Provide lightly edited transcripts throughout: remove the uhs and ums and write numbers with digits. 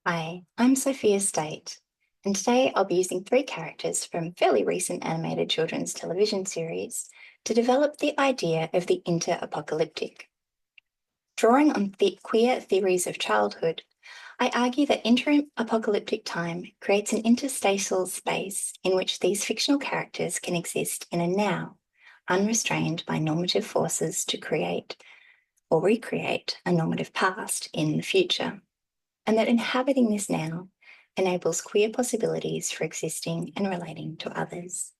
Hi, I'm Sophia State, and today I'll be using three characters from fairly recent animated children's television series to develop the idea of the interapocalyptic. Drawing on the queer theories of childhood, I argue that interapocalyptic time creates an interstitial space in which these fictional characters can exist in a now, unrestrained by normative forces to create or recreate a normative past in the future, and that inhabiting this now enables queer possibilities for existing and relating to others.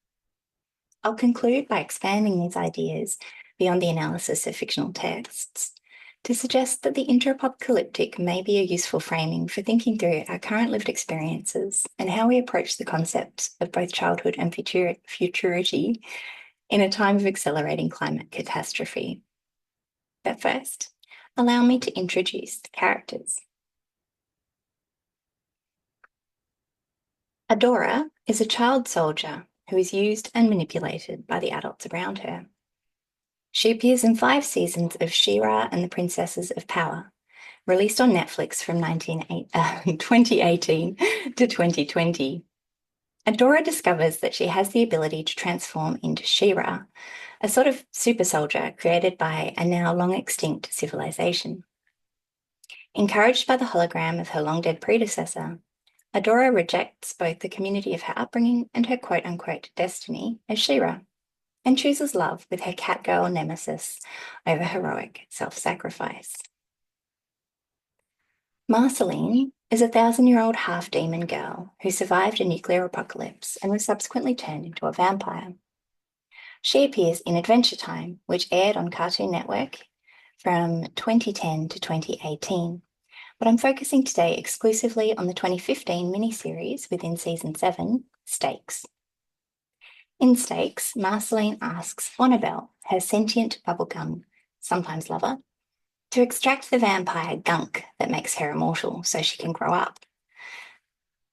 I'll conclude by expanding these ideas beyond the analysis of fictional texts to suggest that the interapocalyptic may be a useful framing for thinking through our current lived experiences and how we approach the concepts of both childhood and futurity in a time of accelerating climate catastrophe. But first, allow me to introduce the characters. Adora is a child soldier who is used and manipulated by the adults around her. She appears in 5 seasons of She-Ra and the Princesses of Power, released on Netflix from 2018 to 2020. Adora discovers that she has the ability to transform into She-Ra, a sort of super soldier created by a now long extinct civilization. Encouraged by the hologram of her long-dead predecessor, Adora rejects both the community of her upbringing and her quote-unquote destiny as She-Ra, and chooses love with her catgirl nemesis over heroic self-sacrifice. Marceline is a 1,000-year-old half-demon girl who survived a nuclear apocalypse and was subsequently turned into a vampire. She appears in Adventure Time, which aired on Cartoon Network from 2010 to 2018. But I'm focusing today exclusively on the 2015 miniseries within Season 7, Stakes. In Stakes, Marceline asks Annabelle, her sentient bubblegum, sometimes lover, to extract the vampire gunk that makes her immortal so she can grow up.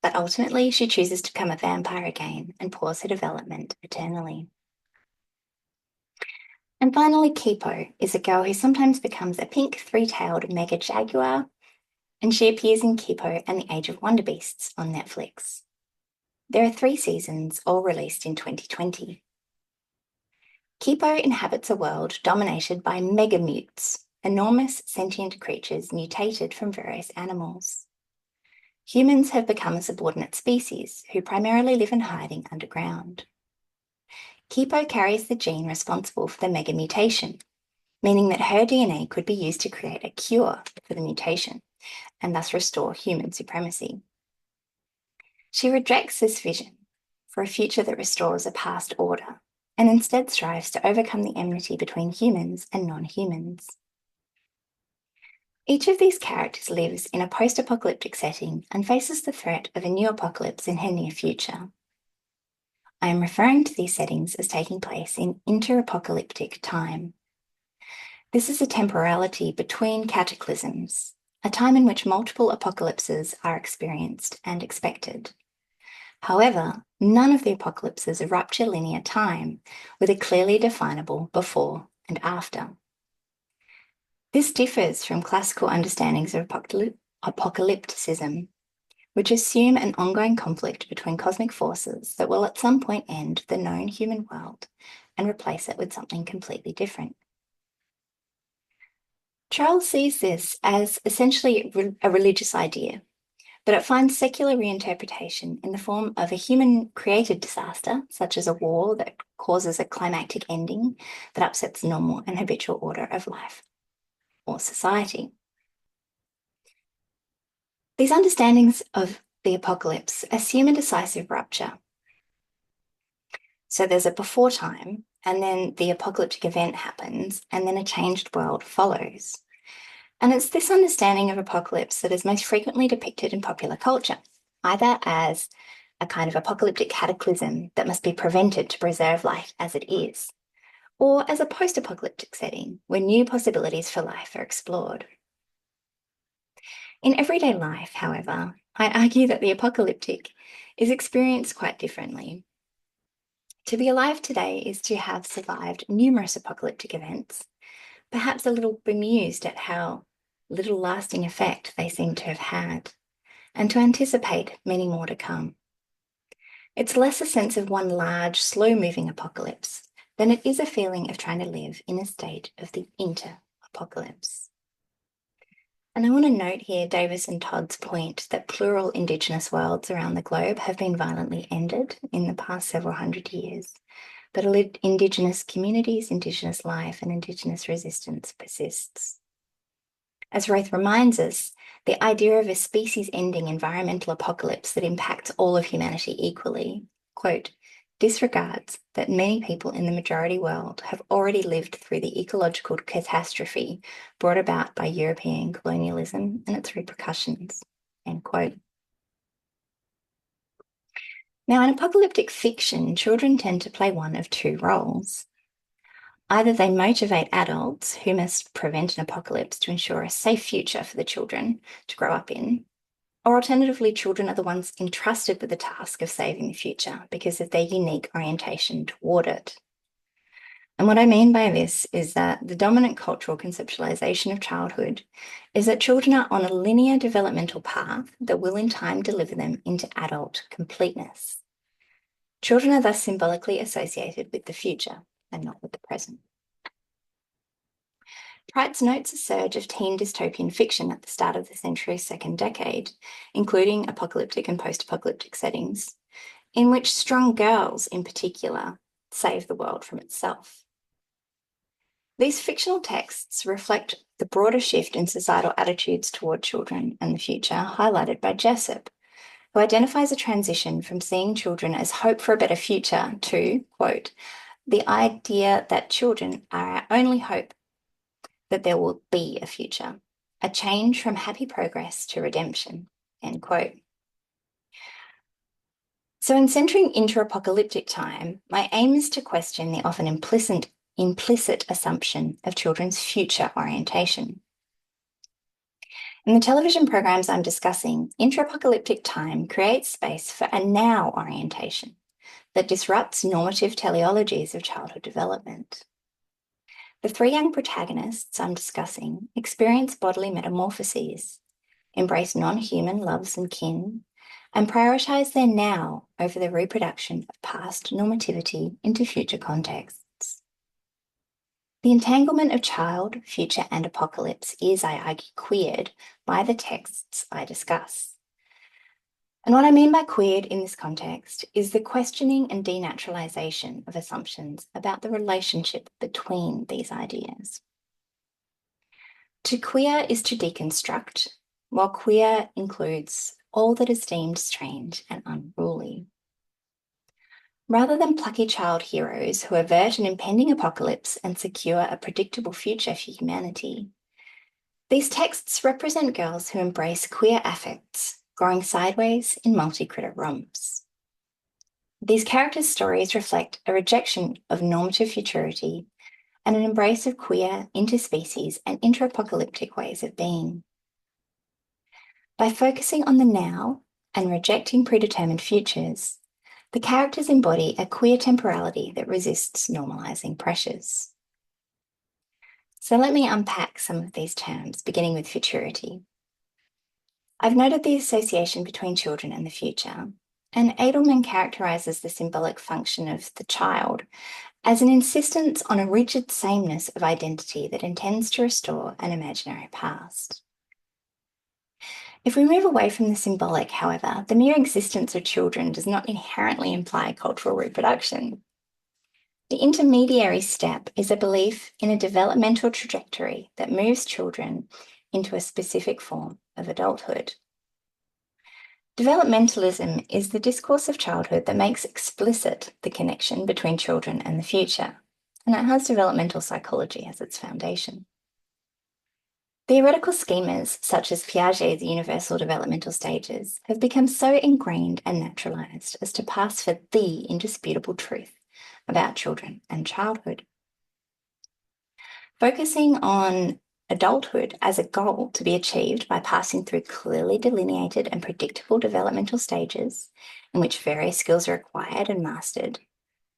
But ultimately, she chooses to become a vampire again and pause her development eternally. And finally, Kipo is a girl who sometimes becomes a pink three-tailed mega jaguar, and she appears in Kipo and the Age of Wonder Beasts on Netflix. There are 3 seasons, all released in 2020. Kipo inhabits a world dominated by megamutes, enormous sentient creatures mutated from various animals. Humans have become a subordinate species who primarily live in hiding underground. Kipo carries the gene responsible for the mega mutation, meaning that her DNA could be used to create a cure for the mutation and thus restore human supremacy. She rejects this vision for a future that restores a past order and instead strives to overcome the enmity between humans and non-humans. Each of these characters lives in a post-apocalyptic setting and faces the threat of a new apocalypse in her near future. I am referring to these settings as taking place in interapocalyptic time. This is a temporality between cataclysms, a time in which multiple apocalypses are experienced and expected. However, none of the apocalypses rupture linear time with a clearly definable before and after. This differs from classical understandings of apocalypticism, which assume an ongoing conflict between cosmic forces that will at some point end the known human world and replace it with something completely different. Charles sees this as essentially a religious idea, but it finds secular reinterpretation in the form of a human-created disaster, such as a war that causes a climactic ending that upsets the normal and habitual order of life or society. These understandings of the apocalypse assume a decisive rupture. So there's a before time, and then the apocalyptic event happens, and then a changed world follows. And it's this understanding of apocalypse that is most frequently depicted in popular culture, either as a kind of apocalyptic cataclysm that must be prevented to preserve life as it is, or as a post-apocalyptic setting where new possibilities for life are explored. In everyday life, however, I argue that the apocalyptic is experienced quite differently. To be alive today is to have survived numerous apocalyptic events, perhaps a little bemused at how little lasting effect they seem to have had, and to anticipate many more to come. It's less a sense of one large, slow-moving apocalypse than it is a feeling of trying to live in a state of the inter-apocalypse. And I want to note here Davis and Todd's point that plural Indigenous worlds around the globe have been violently ended in the past several hundred years, but Indigenous communities, Indigenous life, and Indigenous resistance persists. As Roth reminds us, the idea of a species-ending environmental apocalypse that impacts all of humanity equally, quote, disregards that many people in the majority world have already lived through the ecological catastrophe brought about by European colonialism and its repercussions, end quote. Now, in apocalyptic fiction, children tend to play one of two roles. Either they motivate adults who must prevent an apocalypse to ensure a safe future for the children to grow up in, or alternatively, children are the ones entrusted with the task of saving the future because of their unique orientation toward it. And what I mean by this is that the dominant cultural conceptualization of childhood is that children are on a linear developmental path that will in time deliver them into adult completeness. Children are thus symbolically associated with the future and not with the present. Price notes a surge of teen dystopian fiction at the start of the century's second decade, including apocalyptic and post-apocalyptic settings, in which strong girls in particular save the world from itself. These fictional texts reflect the broader shift in societal attitudes toward children and the future, highlighted by Jessup, who identifies a transition from seeing children as hope for a better future to, quote, the idea that children are our only hope that there will be a future, a change from happy progress to redemption, end quote. So in centering interapocalyptic time, my aim is to question the often implicit assumption of children's future orientation. In the television programs I'm discussing, interapocalyptic time creates space for a now orientation that disrupts normative teleologies of childhood development. The three young protagonists I'm discussing experience bodily metamorphoses, embrace non-human loves and kin, and prioritize their now over the reproduction of past normativity into future contexts. The entanglement of child, future, and apocalypse is, I argue, queered by the texts I discuss. And what I mean by queered in this context is the questioning and denaturalization of assumptions about the relationship between these ideas. To queer is to deconstruct, while queer includes all that is deemed strange and unruly. Rather than plucky child heroes who avert an impending apocalypse and secure a predictable future for humanity, these texts represent girls who embrace queer affects, growing sideways in multi-critter romps. These characters' stories reflect a rejection of normative futurity and an embrace of queer, interspecies, and interapocalyptic ways of being. By focusing on the now and rejecting predetermined futures, the characters embody a queer temporality that resists normalizing pressures. So let me unpack some of these terms, beginning with futurity. I've noted the association between children and the future, and Edelman characterizes the symbolic function of the child as an insistence on a rigid sameness of identity that intends to restore an imaginary past. If we move away from the symbolic, however, the mere existence of children does not inherently imply cultural reproduction. The intermediary step is a belief in a developmental trajectory that moves children into a specific form of adulthood. Developmentalism is the discourse of childhood that makes explicit the connection between children and the future, and it has developmental psychology as its foundation. Theoretical schemas such as Piaget's universal developmental stages have become so ingrained and naturalized as to pass for the indisputable truth about children and childhood. Focusing on adulthood as a goal to be achieved by passing through clearly delineated and predictable developmental stages in which various skills are acquired and mastered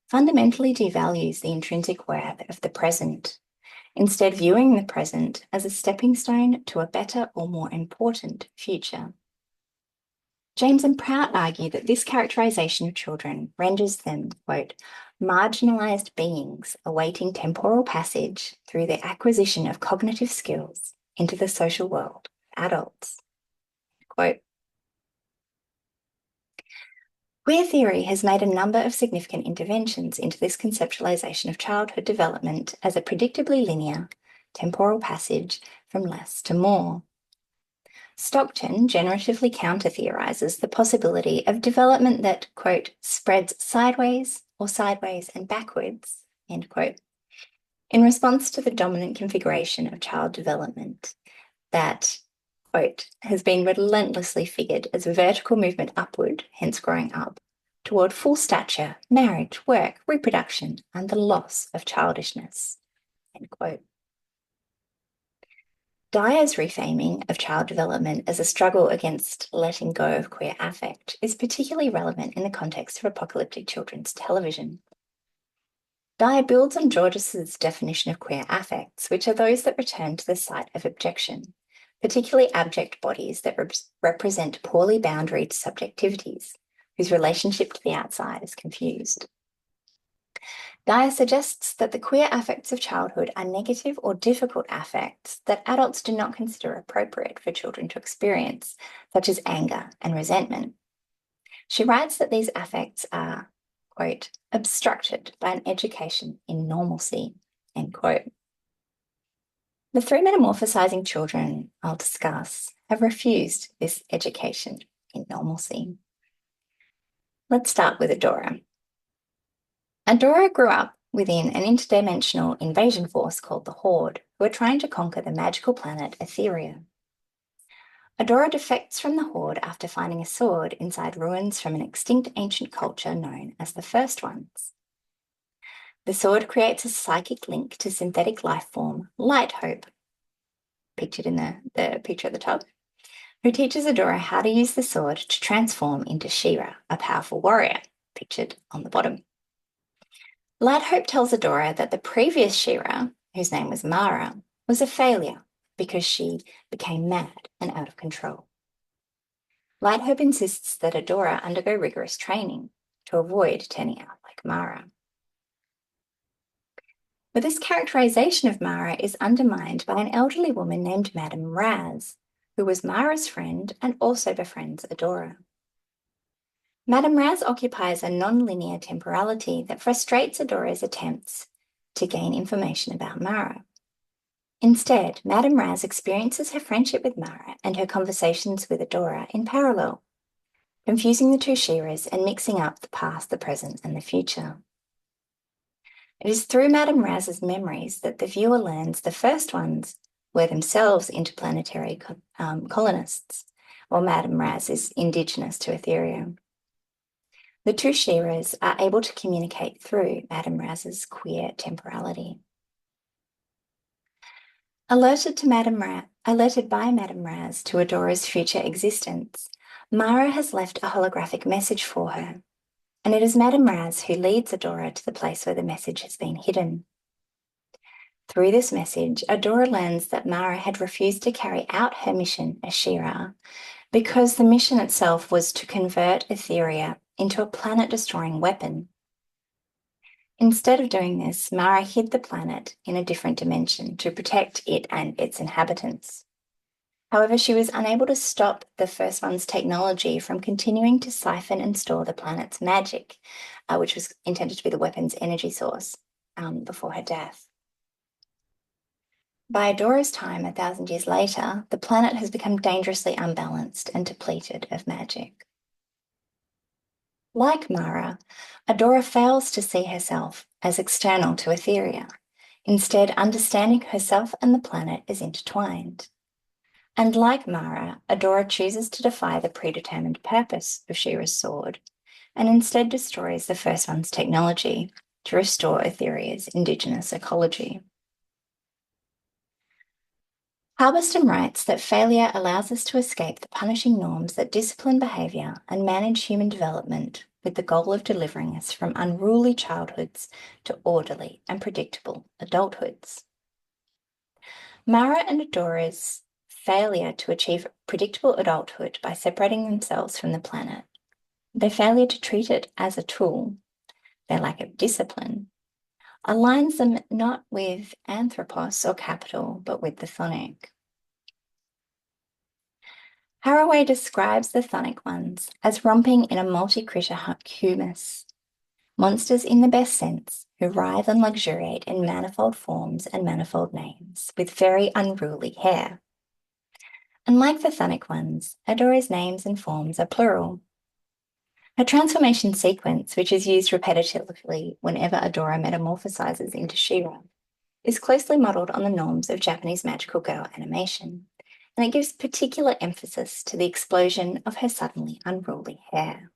fundamentally devalues the intrinsic worth of the present, instead viewing the present as a stepping stone to a better or more important future. James and Prout argue that this characterization of children renders them, quote, marginalized beings awaiting temporal passage through the acquisition of cognitive skills into the social world of adults. Quote, queer theory has made a number of significant interventions into this conceptualization of childhood development as a predictably linear temporal passage from less to more. Stockton generatively counter-theorizes the possibility of development that, quote, spreads sideways or sideways and backwards, end quote, in response to the dominant configuration of child development that, quote, has been relentlessly figured as a vertical movement upward, hence growing up, toward full stature, marriage, work, reproduction, and the loss of childishness, end quote. Dyer's reframing of child development as a struggle against letting go of queer affect is particularly relevant in the context of apocalyptic children's television. Dyer builds on Georges's definition of queer affects, which are those that return to the site of objection, particularly abject bodies that represent poorly boundaried subjectivities, whose relationship to the outside is confused. Dyer suggests that the queer affects of childhood are negative or difficult affects that adults do not consider appropriate for children to experience, such as anger and resentment. She writes that these affects are, quote, obstructed by an education in normalcy, end quote. The three metamorphosizing children I'll discuss have refused this education in normalcy. Let's start with Adora. Adora grew up within an interdimensional invasion force called the Horde, who are trying to conquer the magical planet Etheria. Adora defects from the Horde after finding a sword inside ruins from an extinct ancient culture known as the First Ones. The sword creates a psychic link to synthetic life form Light Hope, pictured in the picture at the top, who teaches Adora how to use the sword to transform into She-Ra, a powerful warrior, pictured on the bottom. Light Hope tells Adora that the previous She-Ra, whose name was Mara, was a failure because she became mad and out of control. Light Hope insists that Adora undergo rigorous training to avoid turning out like Mara. But this characterization of Mara is undermined by an elderly woman named Madame Raz, who was Mara's friend and also befriends Adora. Madame Raz occupies a non-linear temporality that frustrates Adora's attempts to gain information about Mara. Instead, Madame Raz experiences her friendship with Mara and her conversations with Adora in parallel, confusing the two She-Ras and mixing up the past, the present, and the future. It is through Madame Raz's memories that the viewer learns the First Ones were themselves interplanetary colonists, while Madame Raz is indigenous to Etheria. The two She-Ras are able to communicate through Madame Raz's queer temporality. Alerted by Madame Raz to Adora's future existence, Mara has left a holographic message for her, and it is Madame Raz who leads Adora to the place where the message has been hidden. Through this message, Adora learns that Mara had refused to carry out her mission as She-Ra because the mission itself was to convert Etheria into a planet-destroying weapon. Instead of doing this, Mara hid the planet in a different dimension to protect it and its inhabitants. However, she was unable to stop the First One's technology from continuing to siphon and store the planet's magic, which was intended to be the weapon's energy source, before her death. By Adora's time, 1,000 years later, the planet has become dangerously unbalanced and depleted of magic. Like Mara, Adora fails to see herself as external to Etheria, instead understanding herself and the planet as intertwined. And like Mara, Adora chooses to defy the predetermined purpose of She-Ra's sword, and instead destroys the First One's technology to restore Etheria's indigenous ecology. Halberstam writes that failure allows us to escape the punishing norms that discipline behaviour and manage human development with the goal of delivering us from unruly childhoods to orderly and predictable adulthoods. Mara and Adora's failure to achieve predictable adulthood by separating themselves from the planet, their failure to treat it as a tool, their lack of discipline, aligns them not with anthropos or capital, but with the chthonic. Haraway describes the chthonic ones as romping in a multi-critter humus, monsters in the best sense, who writhe and luxuriate in manifold forms and manifold names, with very unruly hair. Unlike the chthonic ones, Adora's names and forms are plural. Her transformation sequence, which is used repetitively whenever Adora metamorphosizes into She-Ra, is closely modelled on the norms of Japanese magical girl animation, and it gives particular emphasis to the explosion of her suddenly unruly hair.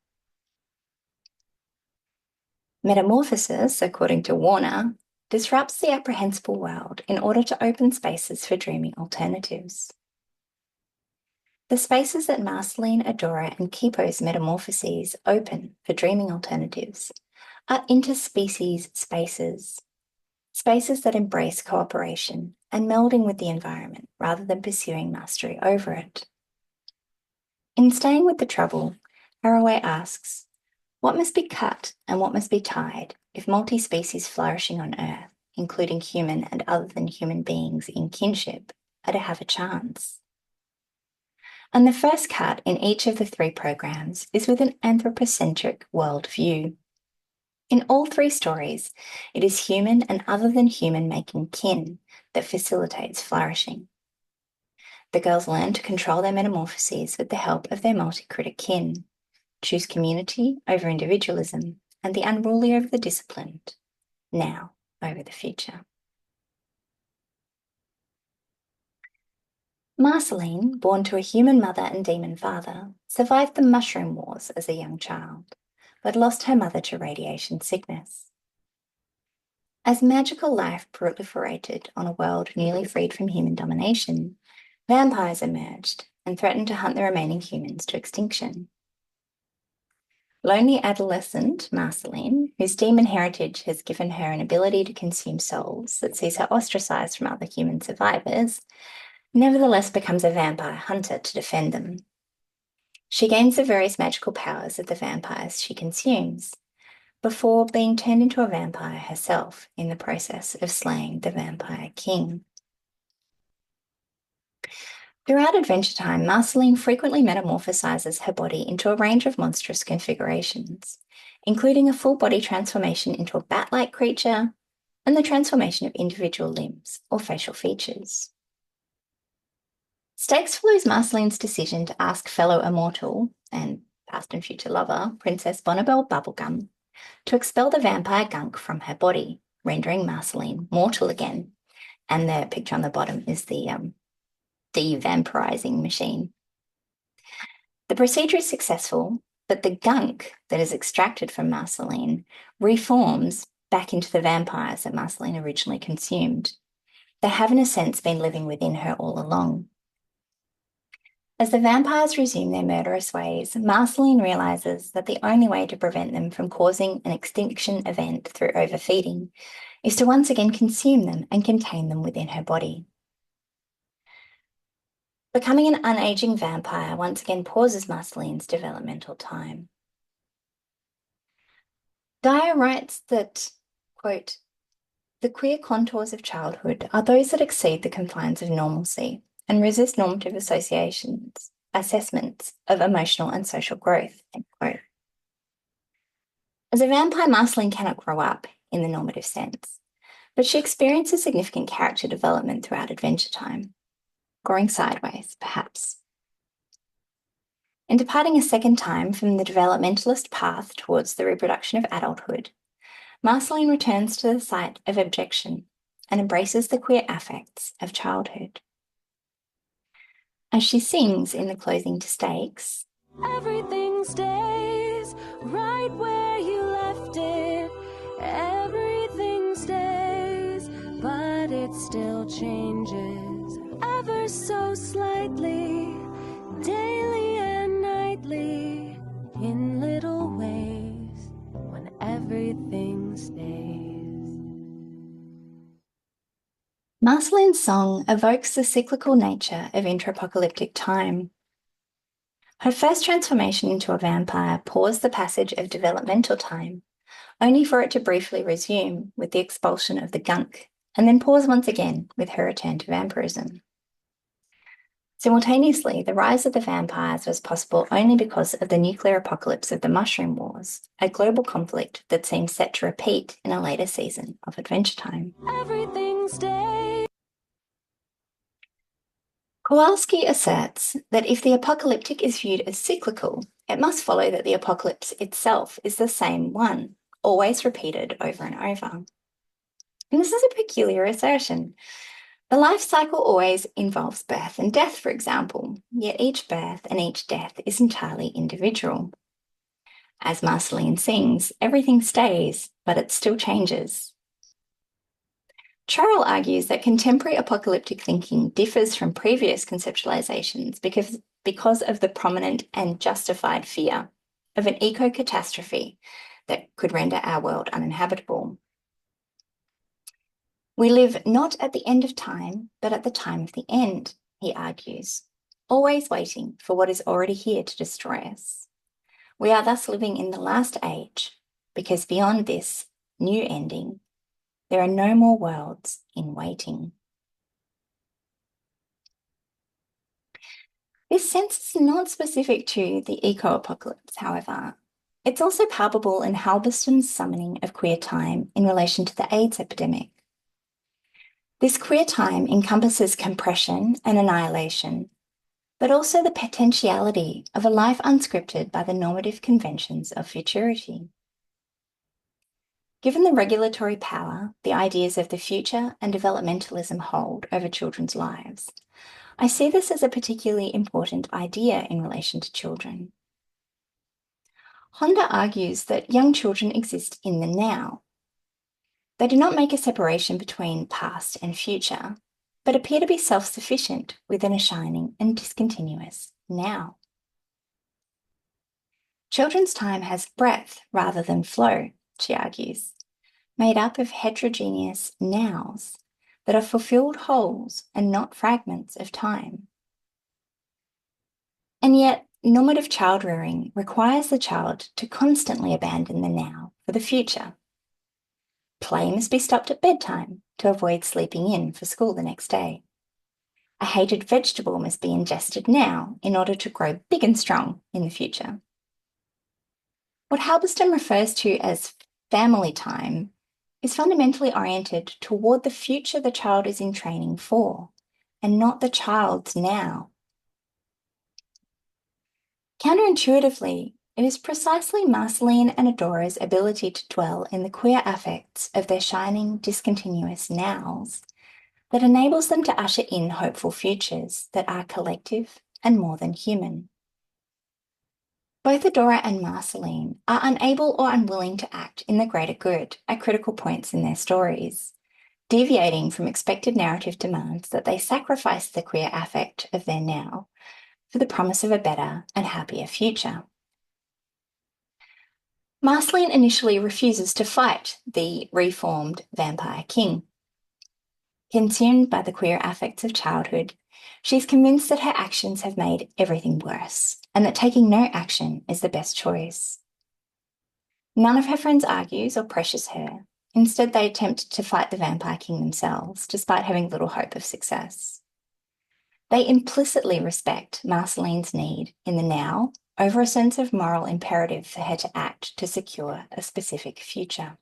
Metamorphosis, according to Warner, disrupts the apprehensible world in order to open spaces for dreaming alternatives. The spaces that Marceline, Adora, and Kipo's metamorphoses open for dreaming alternatives are interspecies spaces, spaces that embrace cooperation and melding with the environment rather than pursuing mastery over it. In Staying with the Trouble, Haraway asks, what must be cut and what must be tied if multi-species flourishing on Earth, including human and other than human beings in kinship, are to have a chance? And the first cut in each of the three programs is with an anthropocentric worldview. In all three stories, it is human and other than human making kin that facilitates flourishing. The girls learn to control their metamorphoses with the help of their multi-critter kin, choose community over individualism, and the unruly over the disciplined, now over the future. Marceline, born to a human mother and demon father, survived the mushroom wars as a young child, but lost her mother to radiation sickness. As magical life proliferated on a world newly freed from human domination, vampires emerged and threatened to hunt the remaining humans to extinction. Lonely adolescent Marceline, whose demon heritage has given her an ability to consume souls that sees her ostracized from other human survivors, nevertheless becomes a vampire hunter to defend them. She gains the various magical powers of the vampires she consumes, before being turned into a vampire herself in the process of slaying the vampire king. Throughout Adventure Time, Marceline frequently metamorphosizes her body into a range of monstrous configurations, including a full body transformation into a bat-like creature and the transformation of individual limbs or facial features. Stakes follows Marceline's decision to ask fellow immortal and past and future lover, Princess Bonabelle Bubblegum, to expel the vampire gunk from her body, rendering Marceline mortal again. And the picture on the bottom is the de-vampirizing machine. The procedure is successful, but the gunk that is extracted from Marceline reforms back into the vampires that Marceline originally consumed. They have, in a sense, been living within her all along. As the vampires resume their murderous ways, Marceline realizes that the only way to prevent them from causing an extinction event through overfeeding is to once again consume them and contain them within her body. Becoming an unaging vampire once again pauses Marceline's developmental time. Dyer writes that, quote, the queer contours of childhood are those that exceed the confines of normalcy and resist normative assessments of emotional and social growth, end quote. As a vampire, Marceline cannot grow up in the normative sense, but she experiences significant character development throughout Adventure Time, growing sideways, perhaps. In departing a second time from the developmentalist path towards the reproduction of adulthood, Marceline returns to the site of objection and embraces the queer affects of childhood. As she sings in the closing to Stakes, everything stays right where you left it. Everything stays, but it still changes ever so slightly, daily and nightly, in little ways, when everything stays. Marceline's song evokes the cyclical nature of interapocalyptic time. Her first transformation into a vampire paused the passage of developmental time, only for it to briefly resume with the expulsion of the gunk, and then pause once again with her return to vampirism. Simultaneously, the rise of the vampires was possible only because of the nuclear apocalypse of the Mushroom Wars, a global conflict that seems set to repeat in a later season of Adventure Time. Everything stays. Kowalski asserts that if the apocalyptic is viewed as cyclical, it must follow that the apocalypse itself is the same one, always repeated over and over. And this is a peculiar assertion. The life cycle always involves birth and death, for example, yet each birth and each death is entirely individual. As Marceline sings, everything stays, but it still changes. Charles argues that contemporary apocalyptic thinking differs from previous conceptualizations because of the prominent and justified fear of an eco-catastrophe that could render our world uninhabitable. We live not at the end of time, but at the time of the end, he argues, always waiting for what is already here to destroy us. We are thus living in the last age, because beyond this new ending, there are no more worlds in waiting. This sense is not specific to the eco-apocalypse, however. It's also palpable in Halberstam's summoning of queer time in relation to the AIDS epidemic. This queer time encompasses compression and annihilation, but also the potentiality of a life unscripted by the normative conventions of futurity. Given the regulatory power the ideas of the future and developmentalism hold over children's lives, I see this as a particularly important idea in relation to children. Honda argues that young children exist in the now. They do not make a separation between past and future, but appear to be self-sufficient within a shining and discontinuous now. Children's time has breadth rather than flow, she argues, made up of heterogeneous nows that are fulfilled wholes and not fragments of time. And yet, normative child rearing requires the child to constantly abandon the now for the future. Play must be stopped at bedtime to avoid sleeping in for school the next day. A hated vegetable must be ingested now in order to grow big and strong in the future. What Halberstam refers to as family time is fundamentally oriented toward the future the child is in training for, and not the child's now. Counterintuitively, it is precisely Marceline and Adora's ability to dwell in the queer affects of their shining, discontinuous nows that enables them to usher in hopeful futures that are collective and more than human. Both Adora and Marceline are unable or unwilling to act in the greater good at critical points in their stories, deviating from expected narrative demands that they sacrifice the queer affect of their now for the promise of a better and happier future. Marceline initially refuses to fight the reformed vampire king. Consumed by the queer affects of childhood, she is convinced that her actions have made everything worse and that taking no action is the best choice. None of her friends argues or pressures her. Instead, they attempt to fight the vampire king themselves, despite having little hope of success. They implicitly respect Marceline's need in the now over a sense of moral imperative for her to act to secure a specific future.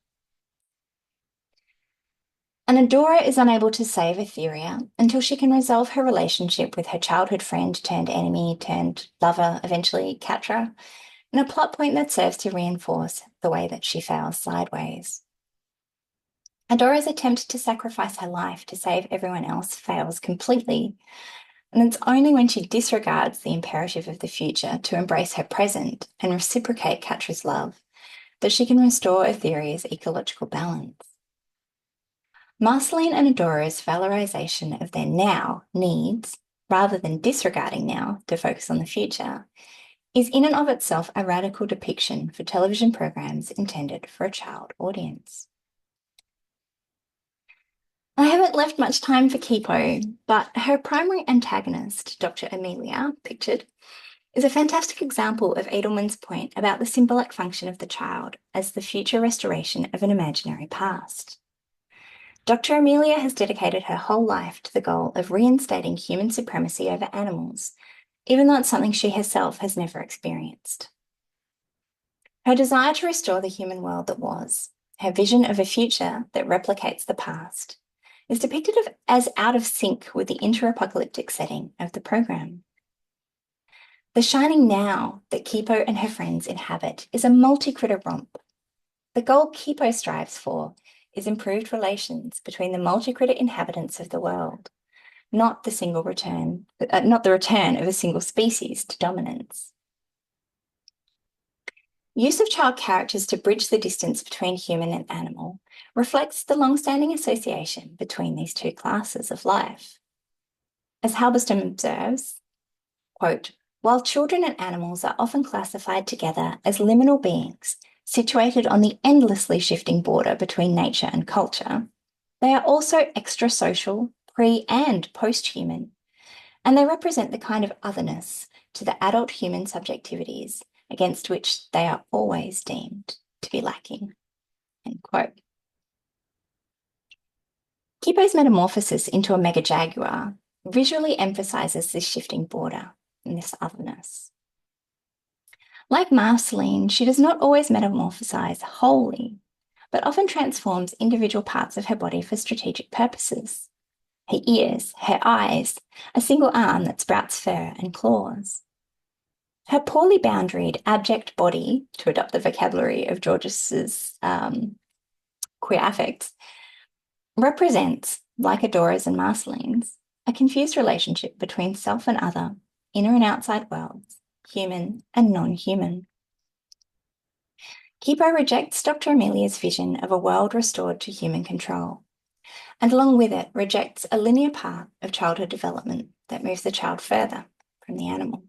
And Adora is unable to save Etheria until she can resolve her relationship with her childhood friend turned enemy turned lover, eventually Catra, in a plot point that serves to reinforce the way that she fails sideways. Adora's attempt to sacrifice her life to save everyone else fails completely, and it's only when she disregards the imperative of the future to embrace her present and reciprocate Catra's love that she can restore Etheria's ecological balance. Marceline and Adora's valorization of their now needs, rather than disregarding now to focus on the future, is in and of itself a radical depiction for television programs intended for a child audience. I haven't left much time for Kipo, but her primary antagonist, Dr. Amelia, pictured, is a fantastic example of Edelman's point about the symbolic function of the child as the future restoration of an imaginary past. Dr. Amelia has dedicated her whole life to the goal of reinstating human supremacy over animals, even though it's something she herself has never experienced. Her desire to restore the human world that was, her vision of a future that replicates the past, is depicted as out of sync with the interapocalyptic setting of the program. The shining now that Kipo and her friends inhabit is a multi-critter romp. The goal Kipo strives for is improved relations between the multi-critter inhabitants of the world, not the return of a single species to dominance. Use of child characters to bridge the distance between human and animal reflects the long-standing association between these two classes of life. As Halberstam observes, quote, while children and animals are often classified together as liminal beings situated on the endlessly shifting border between nature and culture, they are also extra-social, pre- and post-human, and they represent the kind of otherness to the adult human subjectivities against which they are always deemed to be lacking, end quote. Kipo's metamorphosis into a mega jaguar visually emphasizes this shifting border and this otherness. Like Marceline, she does not always metamorphosize wholly, but often transforms individual parts of her body for strategic purposes. Her ears, her eyes, a single arm that sprouts fur and claws. Her poorly boundaried, abject body, to adopt the vocabulary of Georges's queer affects, represents, like Adora's and Marceline's, a confused relationship between self and other, inner and outside worlds, human and non-human. Kipo rejects Dr. Amelia's vision of a world restored to human control, and along with it rejects a linear path of childhood development that moves the child further from the animal.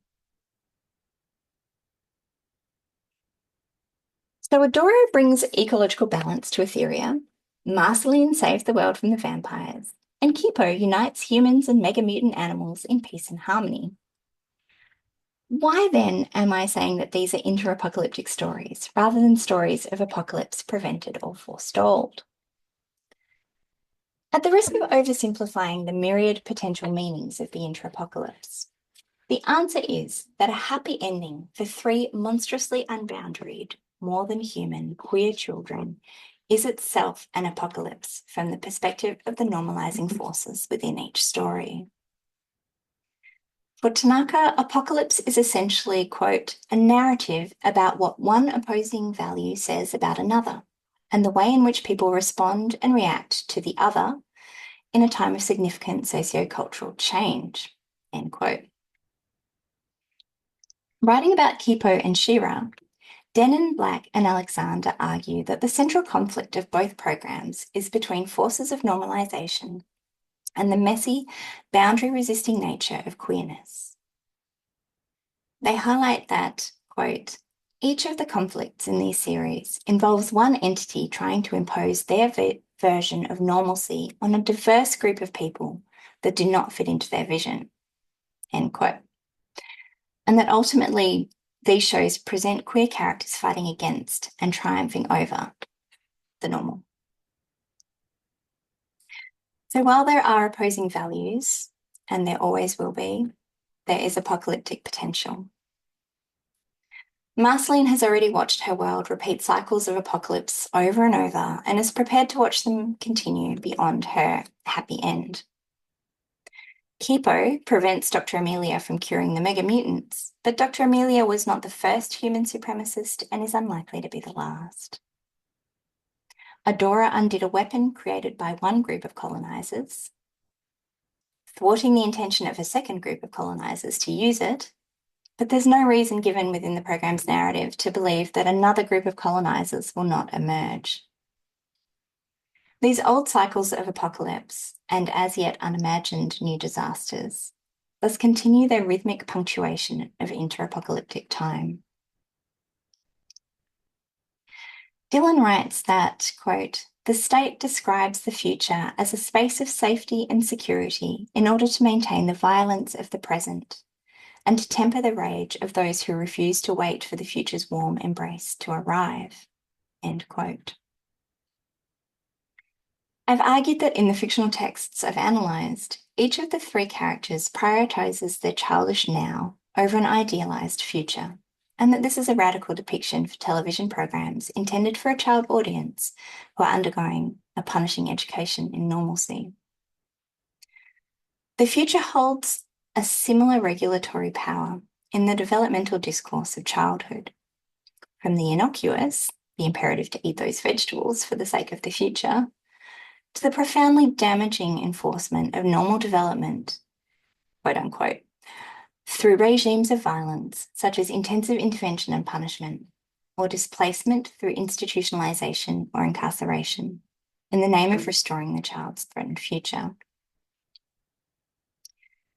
So Adoro brings ecological balance to Etheria, Marceline saves the world from the vampires, and Kipo unites humans and mega mutant animals in peace and harmony. Why then am I saying that these are interapocalyptic stories rather than stories of apocalypse prevented or forestalled? At the risk of oversimplifying the myriad potential meanings of the interapocalypse, the answer is that a happy ending for three monstrously unboundaried, more than human, queer children is itself an apocalypse from the perspective of the normalizing forces within each story. For Tanaka, apocalypse is essentially, quote, a narrative about what one opposing value says about another, and the way in which people respond and react to the other in a time of significant socio-cultural change, end quote. Writing about Kipo and Shira, Denon, Black, and Alexander argue that the central conflict of both programs is between forces of normalization and the messy, boundary-resisting nature of queerness. They highlight that, quote, each of the conflicts in these series involves one entity trying to impose their version of normalcy on a diverse group of people that do not fit into their vision, end quote. And that ultimately these shows present queer characters fighting against and triumphing over the normal. So while there are opposing values, and there always will be, there is apocalyptic potential. Marceline has already watched her world repeat cycles of apocalypse over and over and is prepared to watch them continue beyond her happy end. Kipo prevents Dr. Amelia from curing the mega mutants, but Dr. Amelia was not the first human supremacist and is unlikely to be the last. Adora undid a weapon created by one group of colonizers, thwarting the intention of a second group of colonizers to use it, but there's no reason given within the program's narrative to believe that another group of colonizers will not emerge. These old cycles of apocalypse and as yet unimagined new disasters thus continue their rhythmic punctuation of interapocalyptic time. Dylan writes that, quote, The state describes the future as a space of safety and security in order to maintain the violence of the present and to temper the rage of those who refuse to wait for the future's warm embrace to arrive." End quote. I've argued that in the fictional texts I've analysed, each of the three characters prioritises their childish now over an idealised future, and that this is a radical depiction for television programs intended for a child audience who are undergoing a punishing education in normalcy. The future holds a similar regulatory power in the developmental discourse of childhood, from the innocuous, the imperative to eat those vegetables for the sake of the future, to the profoundly damaging enforcement of normal development, quote unquote, through regimes of violence such as intensive intervention and punishment, or displacement through institutionalization or incarceration, in the name of restoring the child's threatened future.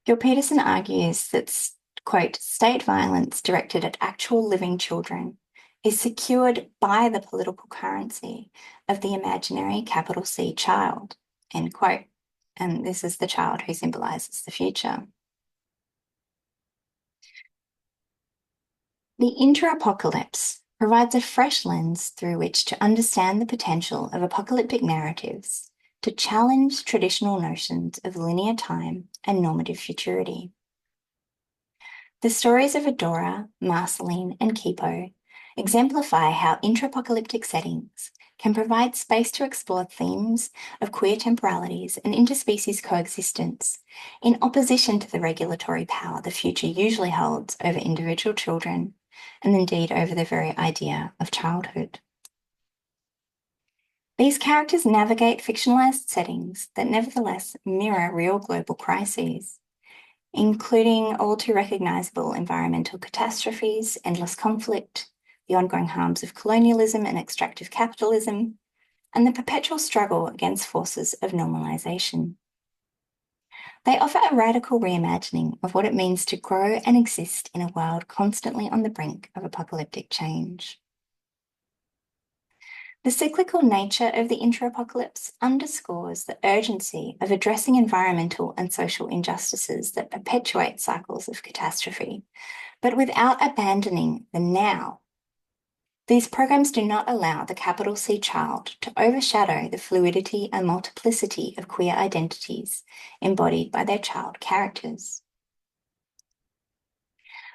Gil Peterson argues that, quote, state violence directed at actual living children is secured by the political currency of the imaginary capital C child, end quote. And this is the child who symbolises the future. The Interapocalypse provides a fresh lens through which to understand the potential of apocalyptic narratives to challenge traditional notions of linear time and normative futurity. The stories of Adora, Marceline, and Kipo exemplify how intrapocalyptic settings can provide space to explore themes of queer temporalities and interspecies coexistence in opposition to the regulatory power the future usually holds over individual children and indeed over the very idea of childhood. These characters navigate fictionalized settings that nevertheless mirror real global crises, including all too recognizable environmental catastrophes, endless conflict, the ongoing harms of colonialism and extractive capitalism, and the perpetual struggle against forces of normalization. They offer a radical reimagining of what it means to grow and exist in a world constantly on the brink of apocalyptic change. The cyclical nature of the interapocalypse underscores the urgency of addressing environmental and social injustices that perpetuate cycles of catastrophe, but without abandoning the now. These programs do not allow the capital C child to overshadow the fluidity and multiplicity of queer identities embodied by their child characters.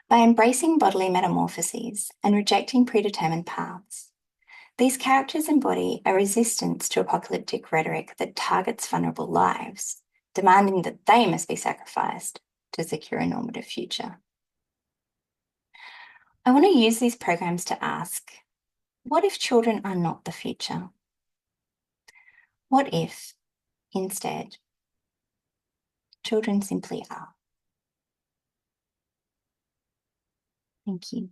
By embracing bodily metamorphoses and rejecting predetermined paths, these characters embody a resistance to apocalyptic rhetoric that targets vulnerable lives, demanding that they must be sacrificed to secure a normative future. I want to use these programs to ask, what if children are not the future? What if, instead, children simply are? Thank you.